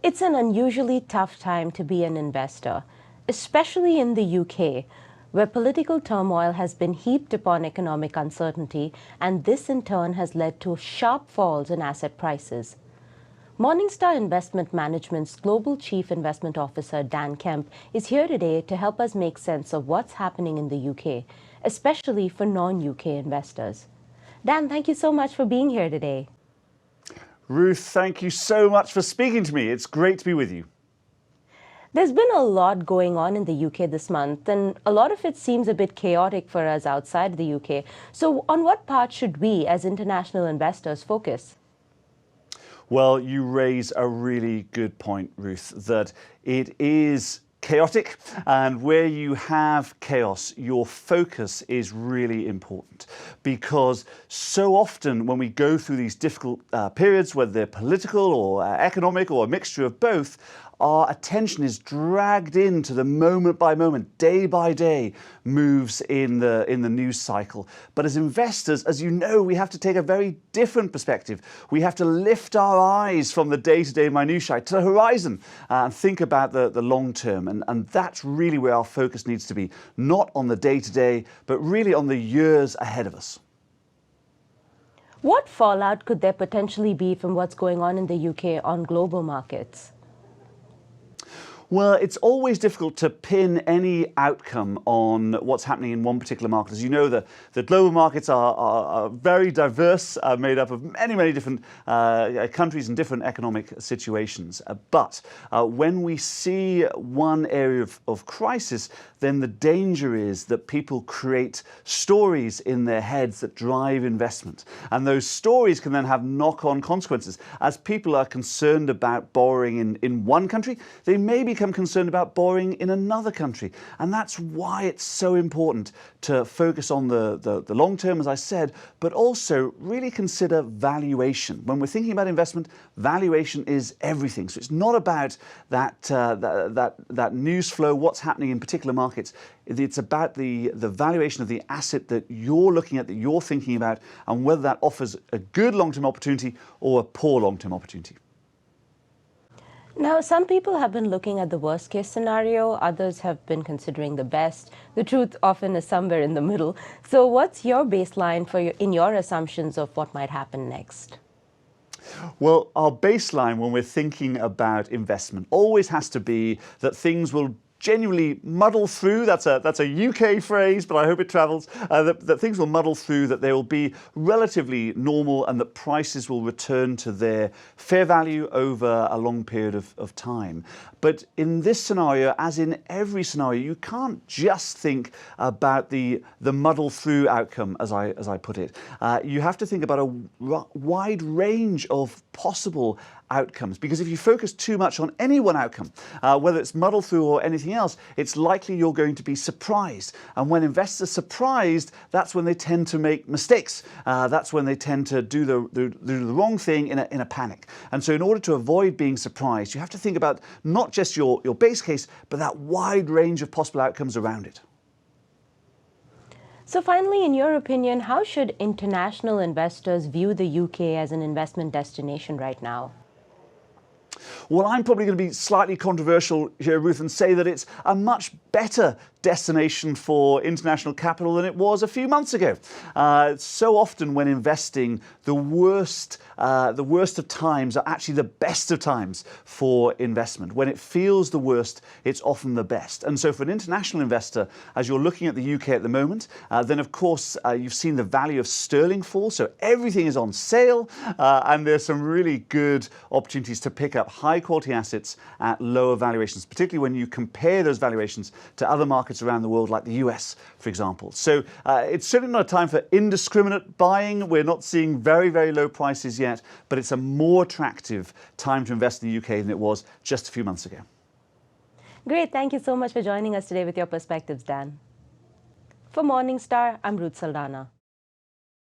It's an unusually tough time to be an investor, especially in the UK, where political turmoil has been heaped upon economic uncertainty, and this in turn has led to sharp falls in asset prices. Morningstar Investment Management's Global Chief Investment Officer Dan Kemp is here today to help us make sense of what's happening in the UK, especially for non-UK investors. Dan, thank you so much for being here today. Ruth, thank you so much for speaking to me. It's great to be with you. There's been a lot going on in the UK this month, and a lot of it seems a bit chaotic for us outside the UK. So on what part should we, as international investors, focus? Well, you raise a really good point, Ruth, that it is chaotic, and where you have chaos, your focus is really important, because so often when we go through these difficult periods, whether they're political or economic or a mixture of both, our attention is dragged into the moment by moment, day by day moves in the news cycle. But as investors, as you know, we have to take a very different perspective. We have to lift our eyes from the day-to-day minutiae to the horizon and think about the long term. And that's really where our focus needs to be, not on the day-to-day, but really on the years ahead of us. What fallout could there potentially be from what's going on in the UK on global markets? Well, it's always difficult to pin any outcome on what's happening in one particular market. As you know, the global markets are very diverse, made up of many different countries and different economic situations. But when we see one area of crisis, then the danger is that people create stories in their heads that drive investment. And those stories can then have knock-on consequences. As people are concerned about borrowing in one country, they may become concerned about borrowing in another country. And that's why it's so important to focus on the long term, as I said, but also really consider valuation. When we're thinking about investment, valuation is everything. So it's not about that news flow, what's happening in particular markets. It's about the valuation of the asset that you're looking at, that you're thinking about, and whether that offers a good long-term opportunity or a poor long-term opportunity. Now, some people have been looking at the worst-case scenario, others have been considering the best. The truth often is somewhere in the middle. So what's your baseline in your assumptions of what might happen next? Well, our baseline when we're thinking about investment always has to be that things will genuinely muddle through. That's a UK phrase, but I hope it travels. That things will muddle through, that they will be relatively normal, and that prices will return to their fair value over a long period of time. But in this scenario, as in every scenario, you can't just think about the muddle through outcome, as I put it. You have to think about a wide range of possible outcomes, because if you focus too much on any one outcome, whether it's muddle through or anything else, it's likely you're going to be surprised. And when investors are surprised, that's when they tend to make mistakes. That's when they tend to do the wrong thing in a panic. And so in order to avoid being surprised, you have to think about not just your base case, but that wide range of possible outcomes around it. So finally, in your opinion, how should international investors view the UK as an investment destination right now? Well, I'm probably going to be slightly controversial here, Ruth, and say that it's a much better destination for international capital than it was a few months ago. So often when investing, the worst of times are actually the best of times for investment. When it feels the worst, it's often the best. And so for an international investor, as you're looking at the UK at the moment, then of course you've seen the value of sterling fall. So everything is on sale, and there's some really good opportunities to pick up high quality assets at lower valuations, particularly when you compare those valuations to other markets around the world, like the US, for example. So it's certainly not a time for indiscriminate buying. We're not seeing very low prices yet, but it's a more attractive time to invest in the UK than it was just a few months ago. Great. Thank you so much for joining us today with your perspectives, Dan. For Morningstar, I'm Ruth Saldanha.